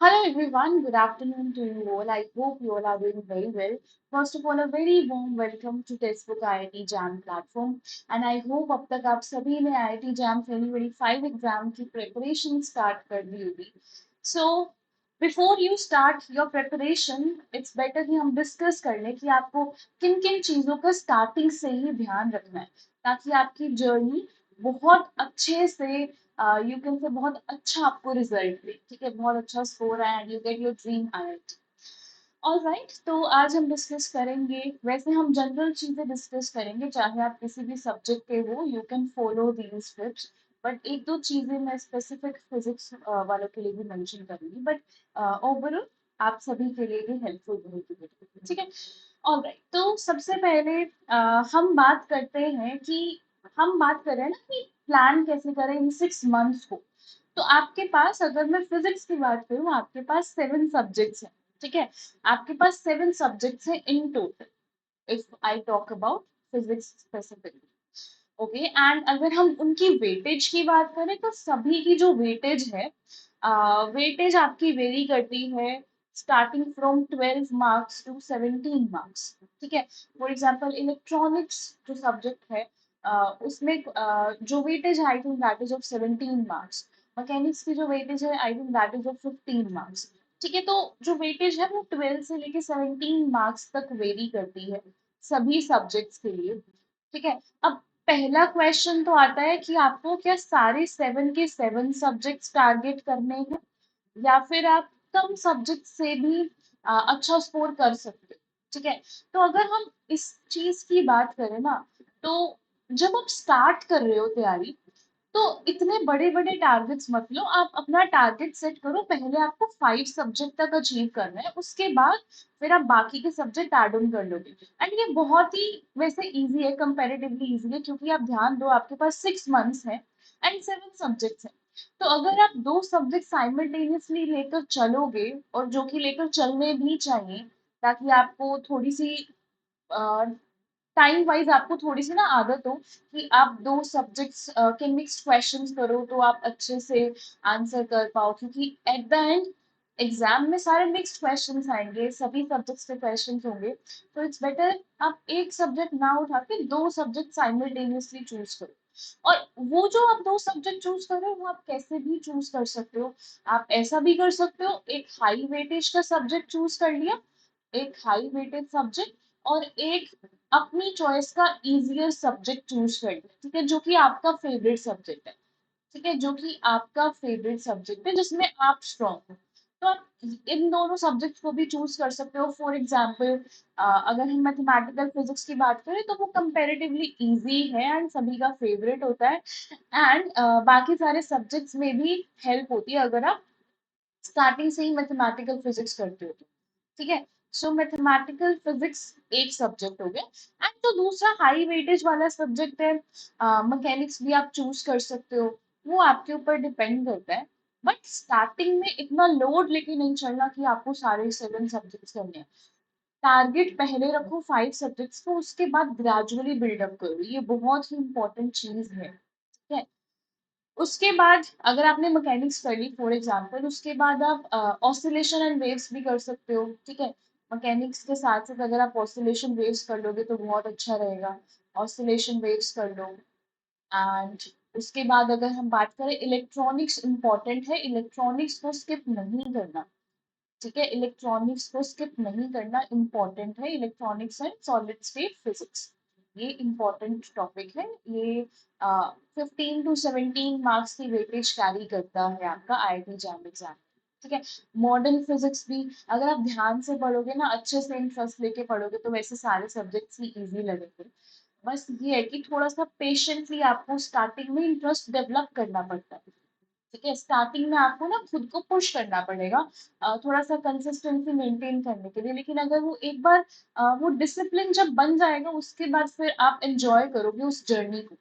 Hello everyone, good afternoon to you all. I hope you all are doing very well. First of all, a very warm welcome to Textbook IIT Jam platform. And I hope अब तक आप सभी ने IIT Jam 2025 exam की preparation start कर दी होगी. So before you start your preparation, it's better कि हम डिस्कस कर लें कि आपको किन किन चीज़ों का स्टार्टिंग से ही ध्यान रखना है ताकि आपकी जर्नी बहुत अच्छे से यू कैन से बहुत अच्छा आपको रिजल्ट दे. ठीक है, बहुत अच्छा स्कोर है and you get your dream IIT. Alright, तो आज हम डिस्कस करेंगे. वैसे हम जनरल चीजें डिस्कस करेंगे, चाहे आप किसी भी सब्जेक्ट के हो, you can follow these tips. But एक दो चीजें मैं स्पेसिफिक फिजिक्स वालों के लिए भी मेंशन करूंगी, बट ओवरऑल आप सभी के लिए भी हेल्पफुल रहेगी. ठीक है. ऑलराइट, तो सबसे पहले हम बात करते हैं कि हम बात कर रहे हैं ना कि प्लान कैसे करें इन 6 मंथ्स को. तो आपके पास, अगर मैं फिजिक्स की बात करूँ, आपके पास 7 सब्जेक्ट्स हैं. ठीक है, आपके पास 7 सब्जेक्ट्स हैं in total, if I talk about physics specifically. Okay, and अगर हम उनकी वेटेज की बात करें तो सभी की जो वेटेज है, वेटेज आपकी वेरी करती है starting from 12 marks to 17 marks. ठीक है. फॉर एग्जाम्पल इलेक्ट्रॉनिक्स जो सब्जेक्ट है, उसमें जो वेटेज है I think that is of 17 marks. Mechanics की जो वेटेज है I think that is of 15 marks. ठीक है, तो जो वेटेज है वो 12 से लेके 17 मार्क्स तक वेरी करती है सभी सब्जेक्ट्स के लिए. ठीक है. अब पहला क्वेश्चन तो आता है कि आपको क्या सारे 7 के 7 सब्जेक्ट्स टारगेट करने हैं या फिर आप कम सब्जेक्ट से भी अच्छा स्कोर कर सकते हो. ठीक है. तो अगर हम इस चीज की बात करें ना, तो जब आप स्टार्ट कर रहे हो तैयारी, तो इतने बड़े बड़े टारगेट्स मत लो. आप अपना टारगेट सेट करो, पहले आपको 5 सब्जेक्ट तक अचीव करना है, उसके बाद फिर आप बाकी के सब्जेक्ट ऐड ऑन कर लोगे. एंड ये बहुत ही वैसे इजी है, कंपैरेटिवली इजी है, क्योंकि आप ध्यान दो आपके पास 6 मंथ्स है एंड 7 सब्जेक्ट्स हैं. तो अगर आप दो सब्जेक्ट साइमल्टेनियसली लेकर चलोगे, और जो कि लेकर चलने भी चाहिए, ताकि आपको थोड़ी सी टाइम वाइज आपको थोड़ी सी ना आदत हो कि आप दो सब्जेक्ट्स के मिक्स्ड क्वेश्चंस करो तो आप अच्छे से आंसर कर पाओ, क्योंकि एट द एंड एग्जाम में सारे मिक्स्ड क्वेश्चंस आएंगे, सभी सब्जेक्ट्स के क्वेश्चंस होंगे. तो इट्स बेटर आप एक सब्जेक्ट ना उठा के दो सब्जेक्ट साइमल्टेनियसली चूज करो. और वो जो आप दो सब्जेक्ट चूज कर रहे हो वो आप कैसे भी चूज कर सकते हो. आप ऐसा भी कर सकते हो, एक हाई वेटेज का सब्जेक्ट चूज कर लिया, एक हाई वेटेड सब्जेक्ट, और एक अपनी चॉइस का इजियर सब्जेक्ट चूज कर लिया. ठीक है, जो कि आपका फेवरेट सब्जेक्ट है. ठीक है, जो कि आपका फेवरेट सब्जेक्ट है जिसमें आप स्ट्रॉन्ग हो. तो आप इन दोनों सब्जेक्ट्स को भी चूज कर सकते हो. फॉर एग्जाम्पल, अगर हम मैथमेटिकल फिजिक्स की बात करें तो वो कंपेरेटिवली इजी है एंड सभी का फेवरेट होता है. एंड बाकी सारे सब्जेक्ट्स में भी हेल्प होती है अगर आप स्टार्टिंग से ही मैथमेटिकल फिजिक्स करते हो तो. ठीक है. सो मैथमेटिकल फिजिक्स एक सब्जेक्ट हो गया. एंड जो दूसरा हाई वेटेज वाला सब्जेक्ट है, मैकेनिक्स भी आप चूज कर सकते हो. वो आपके ऊपर डिपेंड करता है. बट स्टार्टिंग में इतना लोड लेके नहीं चलना कि आपको सारे 7 सब्जेक्ट्स करने हैं. टारगेट पहले रखो 5 सब्जेक्ट्स को, उसके बाद ग्रेजुअली बिल्डअप करो. ये बहुत ही इंपॉर्टेंट चीज है. ठीक है. उसके बाद अगर आपने मैकेनिक्स कर ली फॉर एग्जांपल, उसके बाद आप ऑसिलेशन एंड वेव्स भी कर सकते हो. ठीक है. मैकेनिक्स के साथ साथ अगर आप ऑसिलेशन वेव्स कर लोगे तो बहुत अच्छा रहेगा. ऑसिलेशन वेव्स कर लो. एंड उसके बाद अगर हम बात करें, इलेक्ट्रॉनिक्स इंपॉर्टेंट है, इलेक्ट्रॉनिक्स को स्किप नहीं करना. ठीक है, इलेक्ट्रॉनिक्स को स्किप नहीं करना, इंपॉर्टेंट है. Electronics and solid state physics, ये इंपॉर्टेंट टॉपिक है. ये 15 to 17 मार्क्स की वेटेज कैरी करता है आपका आईआईटी जैम एग्जाम. ठीक है. मॉडर्न फिजिक्स भी अगर आप ध्यान से पढ़ोगे ना, अच्छे से इंटरेस्ट लेके पढ़ोगे, तो वैसे सारे सब्जेक्ट्स ही इजी लगेंगे. बस ये है कि थोड़ा सा पेशेंटली आपको स्टार्टिंग में इंटरेस्ट डेवलप करना पड़ता है. ठीक है. स्टार्टिंग में आपको ना खुद को पुश करना पड़ेगा थोड़ा सा कंसिस्टेंसी मेंटेन करने के लिए. लेकिन अगर वो एक बार वो डिसिप्लिन जब बन जाएगा, उसके बाद फिर आप एंजॉय करोगे उस जर्नी को.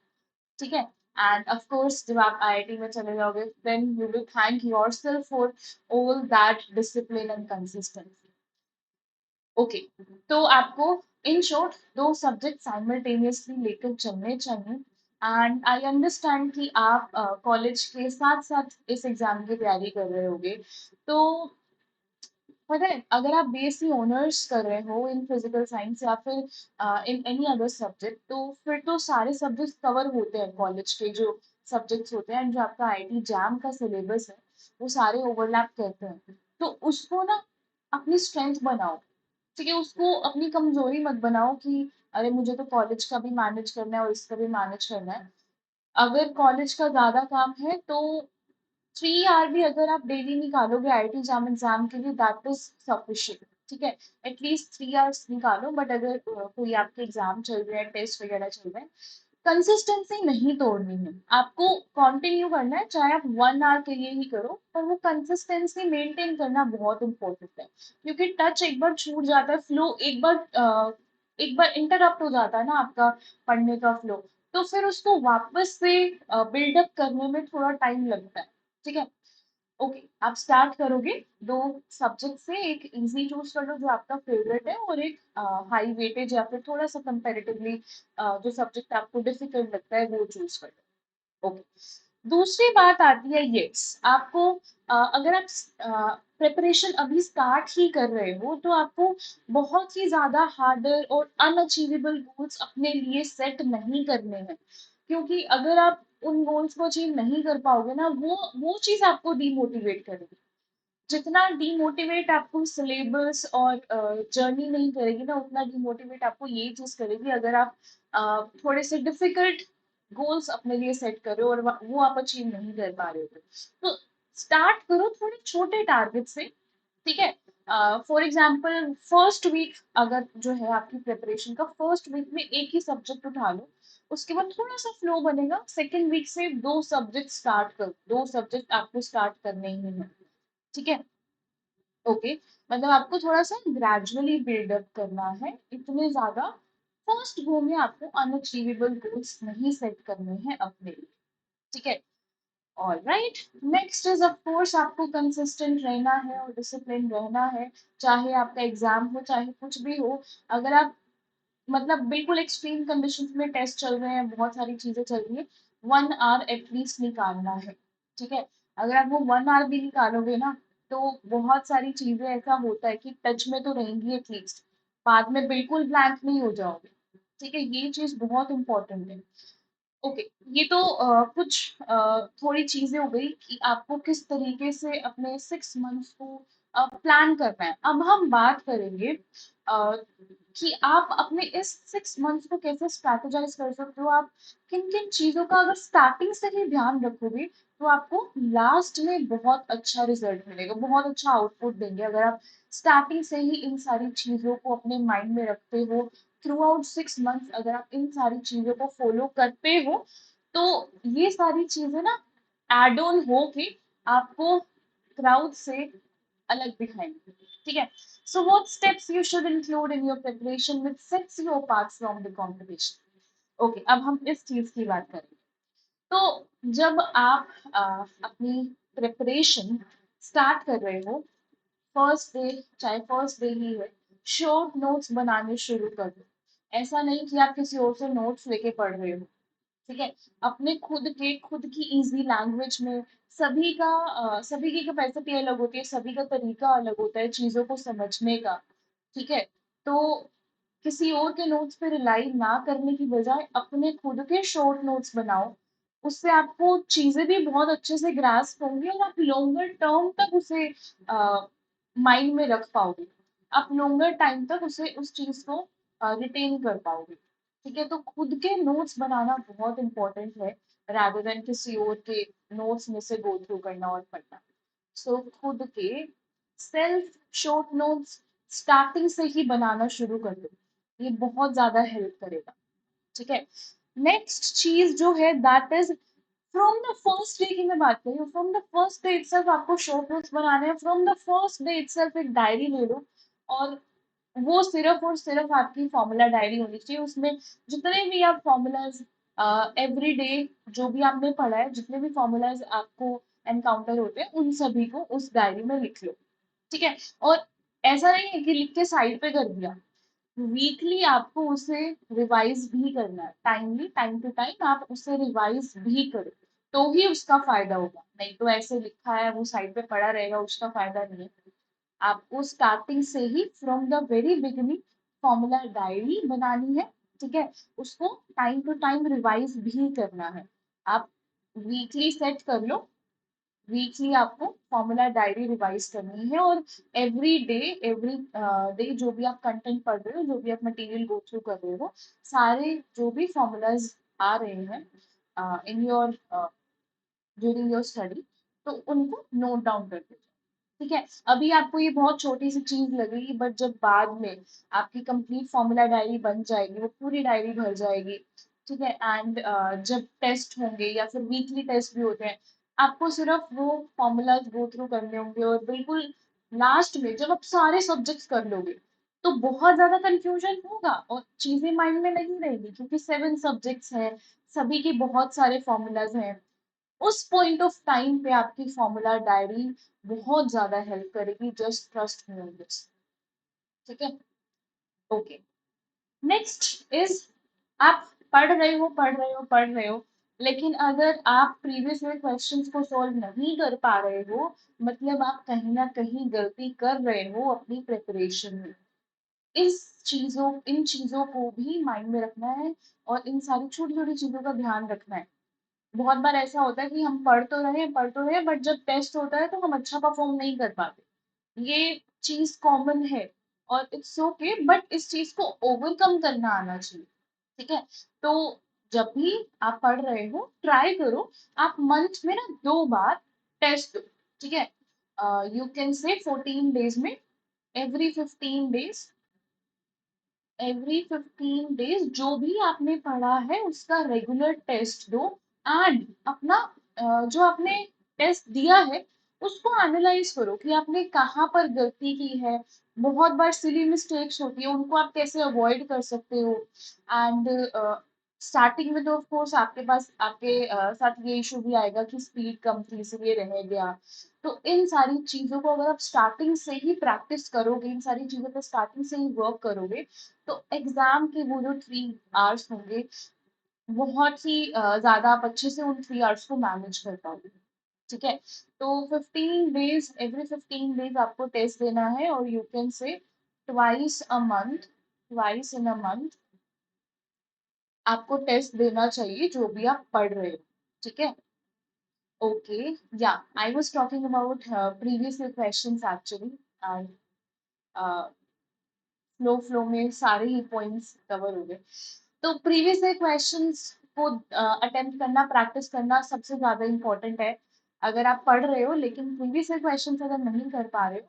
ठीक है. एंड ऑफ कोर्स जब आप आईआईटी में चले जाओगे, then you will thank yourself for all that discipline and consistency. Okay. तो आपको इन शॉर्ट दो सब्जेक्ट साइमल्टेनियसली लेकर चलने चाहिए. एंड आई अंडरस्टैंड कि आप कॉलेज के साथ साथ इस एग्जाम की तैयारी कर रहे होगे. तो पता है, अगर आप बीएससी ऑनर्स कर रहे हो इन फिजिकल साइंस या फिर इन एनी अदर सब्जेक्ट, तो फिर तो सारे सब्जेक्ट्स कवर होते हैं कॉलेज के जो सब्जेक्ट्स होते हैं, जो आपका आईटी जैम का सिलेबस है वो सारे ओवरलैप करते हैं। तो उसको ना अपनी स्ट्रेंथ बनाओ, ठीक है, उसको अपनी कमजोरी मत बनाओ कि अरे मुझे तो कॉलेज का भी मैनेज करना है और इसका भी मैनेज करना है। अगर कॉलेज का ज्यादा काम है तो 3 आवर भी अगर आप डेली निकालोगे आईटी जैम एग्जाम के लिए, दैट इज सफिशिएंट। ठीक है, एटलीस्ट 3 आवर्स निकालो। बट अगर कोई आपके एग्जाम चल रहे हैं, टेस्ट वगैरह चल रहे हैं, कंसिस्टेंसी नहीं तोड़नी है आपको, कंटिन्यू करना है, चाहे आप 1 आवर के लिए ही करो, पर वो कंसिस्टेंसी मेंटेन करना बहुत इंपॉर्टेंट है। क्योंकि टच एक बार छूट जाता है, फ्लो एक बार इंटरप्ट हो जाता है ना आपका पढ़ने का फ्लो, तो फिर उसको वापस से बिल्डअप करने में थोड़ा टाइम लगता है। ठीक है, ओके, आप स्टार्ट करोगे 2 सब्जेक्ट से, एक इजी चूज कर लो जो आपका फेवरेट है, और एक हाई वेटेज या फिर थोड़ा सा कंपेरेटिवली जो सब्जेक्ट आपको डिफिकल्ट लगता है वो चूज कर लो। ओके, दूसरी बात आती है, यस, आपको अगर आप प्रिपरेशन अभी स्टार्ट ही कर रहे हो तो आपको बहुत ही ज्यादा हार्डर और अनअचीवेबल गोल्स अपने लिए सेट नहीं करने हैं। क्योंकि अगर आप उन गोल्स को अचीव नहीं कर पाओगे ना, वो चीज आपको डीमोटिवेट करेगी। जितना डीमोटिवेट आपको सिलेबस और जर्नी नहीं करेगी ना, उतना डीमोटिवेट आपको ये चीज करेगी अगर आप थोड़े से डिफिकल्ट गोल्स अपने लिए सेट कर रहे हो और वो आप अचीव नहीं कर पा रहे हो। तो स्टार्ट करो थोड़े छोटे टारगेट से। ठीक है, फॉर एग्जाम्पल फर्स्ट वीक अगर जो है आपकी प्रिपरेशन का, फर्स्ट वीक में एक ही सब्जेक्ट उठा लो, उसके बाद थोड़ा सा फ्लो बनेगा, सेकेंड वीक से 2 सब्जेक्ट स्टार्ट करो, 2 सब्जेक्ट आपको स्टार्ट करने ही है। ठीक है, ओके, मतलब आपको थोड़ा सा ग्रेजुअली बिल्डअप करना है, इतने ज्यादा फर्स्ट गो में आपको अनअचीवेबल गोल्स नहीं सेट करने हैं अपने लिए। ठीक है, all right, next is of course आपको कंसिस्टेंट रहना है और डिसिप्लिन रहना है, चाहे आपका एग्जाम हो चाहे कुछ भी हो। अगर आप मतलब बिल्कुल एक्सट्रीम कंडीशंस में टेस्ट चल रहे हैं, बहुत सारी चीजें चल रही है, 1 आवर एटलीस्ट निकालना है। ठीक है, अगर आप वो 1 आवर भी निकालोगे ना, तो बहुत सारी चीजें ऐसा होता है कि टच में तो रहेंगी एटलीस्ट, बाद में बिल्कुल ब्लैंक नहीं हो जाओगे। ठीक है, ये चीज बहुत इंपॉर्टेंट है। ओके, ये तो कुछ थोड़ी चीजें हो गई कि आपको किस तरीके से अपने 6 मंथ्स को प्लान करना है। अब हम बात करेंगे कि आप अपने इस 6 मंथ्स को कैसे स्ट्रैटेजाइज कर सकते हो। आप किन किन चीजों का अगर स्टार्टिंग से ही ध्यान रखोगे तो आपको लास्ट में बहुत अच्छा रिजल्ट मिलेगा, बहुत अच्छा आउटपुट देंगे अगर आप स्टार्टिंग से ही इन सारी चीजों को अपने माइंड में रखते हो। थ्रू आउट 6 मंथ्स अगर आप इन सारी चीजों को फॉलो करते हो, तो ये सारी चीजें ना एड ऑन हो के आपको क्राउड से अलग दिखाएंगे। ठीक है, so what steps you should include in your preparation which sets you apart from the competition. Okay, अब हम इस चीज की बात करेंगे। तो जब आप अपनी प्रिपरेशन स्टार्ट कर रहे हो, फर्स्ट डे, चाहे फर्स्ट डे ही है, शॉर्ट नोट्स बनाने शुरू कर दो। ऐसा नहीं कि आप किसी और से नोट्स लेके पढ़ रहे हो। ठीक है, अपने खुद की इजी लैंग्वेज में। सभी की कैपेसिटी अलग होती है, सभी का तरीका अलग होता है चीजों को समझने का। ठीक है, तो किसी और के नोट्स पे रिलाई ना करने की बजाय अपने खुद के शॉर्ट नोट्स बनाओ। उससे आपको चीजें भी बहुत अच्छे से ग्रास्प होंगी और आप लॉन्गर टर्म तक उसे माइंड में रख पाओगे। आप लॉन्गर टाइम तक उसे उस चीज को रिटेन कर पाओगे। ठीक है, तो खुद के नोट्स बनाना बहुत इंपॉर्टेंट है, rather देन किसी और के नोट्स में से गो थ्रू करना और पढ़ना। सो खुद के सेल्फ शॉर्ट नोट्स स्टार्टिंग से ही बनाना शुरू कर दो, ये बहुत ज्यादा हेल्प करेगा। ठीक है, नेक्स्ट चीज जो है that is from the first day की मैं बात करी हूँ, from the first day itself आपको शॉर्ट नोट्स बनाने हैं। From the first day itself एक डायरी ले लो, और वो सिर्फ और सिर्फ आपकी फॉर्मूला डायरी होनी चाहिए। उसमें जितने भी आप फॉर्मूलाज एवरी डे जो भी आपने पढ़ा है, जितने भी फॉर्मूलाज आपको एनकाउंटर होते हैं, उन सभी को उस डायरी में लिख लो। ठीक है, और ऐसा नहीं है कि लिख के साइड पे कर दिया, वीकली आपको उसे रिवाइज भी करना है, टाइमली टाइम टू टाइम आप उसे रिवाइज भी करो, तो ही उसका फायदा होगा। नहीं तो ऐसे लिखा है वो साइड पे पड़ा रहेगा, उसका फायदा नहीं है। आपको स्टार्टिंग से ही from the very beginning formula diary बनानी है, ठीक है। उसको टाइम टू टाइम रिवाइज भी करना है। आप वीकली सेट कर लो, वीकली आपको फॉर्मूला डायरी रिवाइज करनी है, और एवरी डे जो भी आप कंटेंट पढ़ रहे हो, जो भी आप मटेरियल गो थ्रू कर रहे हो, सारे जो भी फॉर्मूलाज आ रहे हैं in your during your study, तो उनको नोट डाउन कर दो, ठीक है। अभी आपको ये बहुत छोटी सी चीज लगेगी, बट जब बाद में आपकी कंप्लीट फॉर्मूला डायरी बन जाएगी, वो पूरी डायरी भर जाएगी, ठीक है। एंड जब टेस्ट होंगे या फिर वीकली टेस्ट भी होते हैं, आपको सिर्फ वो फॉर्मूलाज गो थ्रू करने होंगे, और बिल्कुल लास्ट में जब आप सारे सब्जेक्ट्स कर लोगे, तो बहुत ज्यादा कंफ्यूजन होगा और चीजें माइंड में नहीं रहेगी, क्योंकि 7 सब्जेक्ट्स हैं, सभी के बहुत सारे फॉर्मूलाज हैं। उस पॉइंट ऑफ टाइम पे आपकी फॉर्मूला डायरी बहुत ज्यादा हेल्प करेगी, just trust me on this, ठीक है। ओके, नेक्स्ट इज, आप पढ़ रहे हो, लेकिन अगर आप प्रीवियस ईयर क्वेश्चंस को सॉल्व नहीं कर पा रहे हो, मतलब आप कहीं ना कहीं गलती कर रहे हो अपनी प्रिपरेशन में। इन चीजों को भी माइंड में रखना है, और इन सारी छोटी छोटी चीजों का ध्यान रखना है। बहुत बार ऐसा होता है कि हम पढ़ तो रहे हैं, बट जब टेस्ट होता है तो हम अच्छा परफॉर्म नहीं कर पाते। ये चीज कॉमन है, और इट्स ओके, बट इस चीज को ओवरकम करना आना चाहिए, ठीक है। तो जब भी आप पढ़ रहे हो, ट्राई करो आप मंथ में ना 2 बार टेस्ट दो, ठीक है। यू कैन से 14 डेज में, एवरी 15 डेज, जो भी आपने पढ़ा है उसका रेगुलर टेस्ट दो। एंड अपना जो आपने टेस्ट दिया है उसको एनालाइज करो कि आपने कहाँ पर गलती की है। बहुत बार सिली मिस्टेक्स होती है, उनको आप कैसे अवॉइड कर सकते हो। एंड स्टार्टिंग में तो ऑफ कोर्स आपके पास आपके साथ ये इशू भी आएगा कि स्पीड कम थी इसलिए रह गया। तो इन सारी चीजों को अगर आप स्टार्टिंग से ही प्रैक्टिस करोगे, इन सारी चीजों पर स्टार्टिंग से ही वर्क करोगे, तो एग्जाम के वो जो 3 आवर्स होंगे, बहुत ही ज्यादा आप अच्छे से उन 3 आवर्स को मैनेज कर पाओगे, ठीक है। तो 15 डेज, एवरी 15 डेज आपको टेस्ट देना है, और you can say twice in a month आपको टेस्ट देना चाहिए जो भी आप पढ़ रहे हो, ठीक है। ओके, या I was talking about previous questions actually, and flow में सारे ही पॉइंट्स कवर हो गए। तो प्रीवियस ईयर क्वेश्चंस को अटेम्प्ट करना, प्रैक्टिस करना सबसे ज्यादा इम्पोर्टेंट है। अगर आप पढ़ रहे हो लेकिन प्रीवियस ईयर क्वेश्चंस अगर नहीं कर पा रहे हो,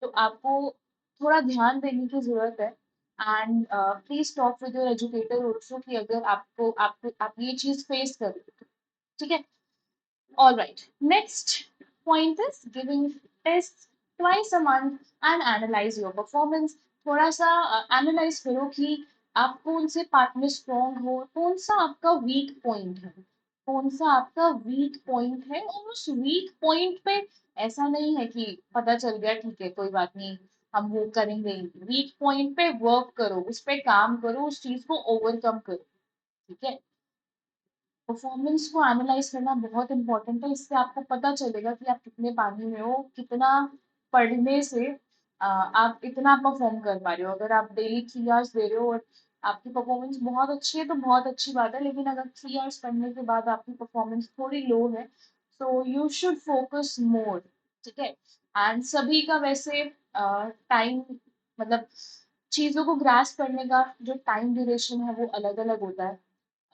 तो आपको थोड़ा ध्यान देने की जरूरत है। And please talk with your educator also कि अगर आप ये चीज फेस कर रहे हो, ठीक है। All right. Next point is giving tests twice a month and analyze your performance. थोड़ा सा एनालाइज करो कि आप कौन से पार्ट में स्ट्रॉन्ग हो, कौन सा आपका वीक पॉइंट है, कौन सा आपका वीक पॉइंट है, और उस वीक पॉइंट पे ऐसा नहीं है कि पता चल गया ठीक है कोई बात नहीं, हम वो करेंगे। वीक पॉइंट पे वर्क करो, उस पे काम करो, उस चीज को ओवरकम करो, ठीक है। परफॉर्मेंस को एनालाइज करना बहुत इंपॉर्टेंट है, इससे आपको पता चलेगा कि आप कितने पानी में हो, कितना पढ़ने से आप इतना परफॉर्म कर पा रहे हो। अगर आप डेली 3 आवर्स दे रहे हो और आपकी परफॉर्मेंस बहुत अच्छी है तो बहुत अच्छी बात है, लेकिन अगर 3 आवर्स पढ़ने के बाद आपकी परफॉर्मेंस थोड़ी लो है, so you should focus more, ठीक है। एंड सभी का वैसे टाइम, मतलब चीजों को ग्रास्प करने का जो टाइम ड्यूरेशन है वो अलग अलग होता है।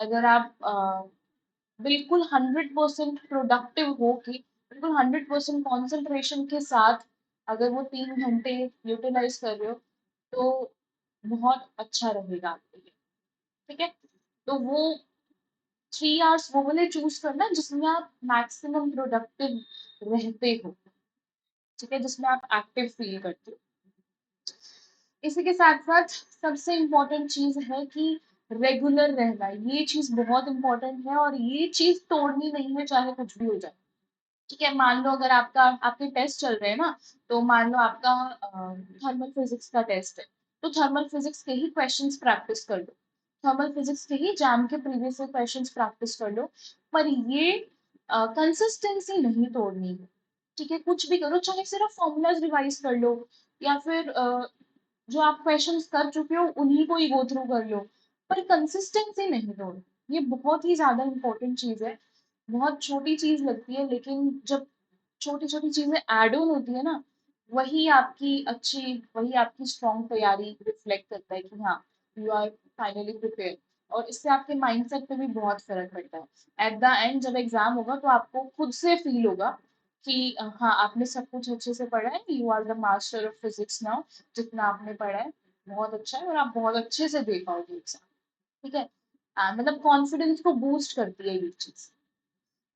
अगर आप बिल्कुल 100% प्रोडक्टिव हो कि बिल्कुल 100% कॉन्सेंट्रेशन के साथ अगर वो 3 घंटे यूटिलाइज कर रहे हो, तो बहुत अच्छा रहेगा आपके लिए, ठीक है। तो वो 3 आवर्स वो वाले चूज करना जिसमें आप मैक्सिमम प्रोडक्टिव रहते हो, ठीक है, जिसमें आप एक्टिव फील करते हो। इसी के साथ साथ सबसे इम्पोर्टेंट चीज है कि रेगुलर रहना, ये चीज बहुत इंपॉर्टेंट है, और ये चीज तोड़नी नहीं है चाहे कुछ भी हो जाए, ठीक है। मान लो अगर आपके टेस्ट चल रहे हैं ना, तो मान लो आपका थर्मल फिजिक्स का टेस्ट है, तो थर्मल फिजिक्स के ही क्वेश्चंस प्रैक्टिस कर लो, थर्मल फिजिक्स के ही जैम के प्रीवियस क्वेश्चंस प्रैक्टिस कर लो, पर ये कंसिस्टेंसी नहीं तोड़नी है, ठीक है, कुछ भी करो, चाहे सिर्फ फॉर्मूलाज रिवाइज कर लो, या फिर जो आप क्वेश्चंस कर चुके हो उन्हीं को ही गो थ्रू कर लो, पर कंसिस्टेंसी नहीं तोड़ो। ये बहुत ही ज्यादा इंपॉर्टेंट चीज है। बहुत छोटी चीज लगती है, लेकिन जब छोटी छोटी चीजें ऐड ऑन होती है ना, वही आपकी स्ट्रॉन्ग तैयारी रिफ्लेक्ट करता है कि हाँ, यू आर फाइनली प्रिपेयर। और इससे आपके माइंडसेट पे भी बहुत फर्क पड़ता है। एट द एंड जब एग्जाम होगा तो आपको खुद से फील होगा कि हाँ, आपने सब कुछ अच्छे से पढ़ा है, you are the master of physics now. जितना आपने पढ़ा है बहुत अच्छा है, और आप बहुत अच्छे से दे पाओगे एग्जाम। ठीक है। मतलब कॉन्फिडेंस को बूस्ट करती है ये चीज।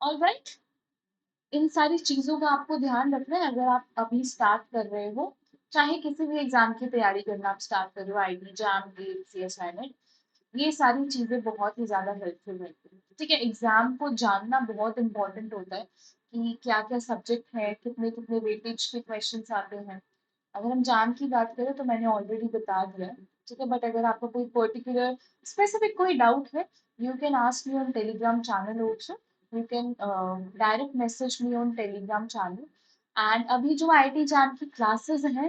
ऑलराइट, इन सारी चीजों का आपको ध्यान रखना है अगर आप अभी स्टार्ट कर रहे हो, चाहे किसी भी एग्जाम की तैयारी करना आप स्टार्ट कर रहे हो, आईटी जैम, गेट, असाइनमेंट। ये सारी चीजें बहुत ही ज्यादा हेल्पफुल रहती है। ठीक है, एग्जाम को जानना बहुत इंपॉर्टेंट होता है कि क्या क्या सब्जेक्ट है, कितने कितने वेटेज के क्वेश्चंस आते हैं। अगर हम जैम की बात करें तो मैंने ऑलरेडी बता दिया है। ठीक है, बट अगर आपको कोई पर्टिकुलर स्पेसिफिक कोई डाउट है, you can ask me on Telegram channel also. You can direct message me on Telegram channel. And अभी जो आईटी जैम की क्लासेस हैं,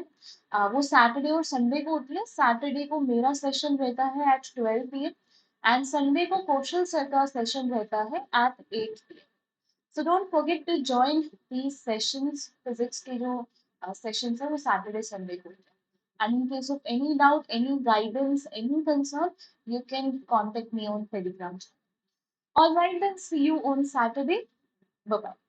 वो सैटरडे और संडे को होती है। सैटरडे को मेरा सेशन रहता है एट 12 p.m. एंड संडे को कौशल सर का सेशन रहता है eight 8 p.m. So don't forget to join these sessions. Physics के जो sessions है वो Saturday Sunday को होते हैं. And in case of any doubt, any guidance, any concern, you can contact me on Telegram. All right, then see you on Saturday. Bye bye.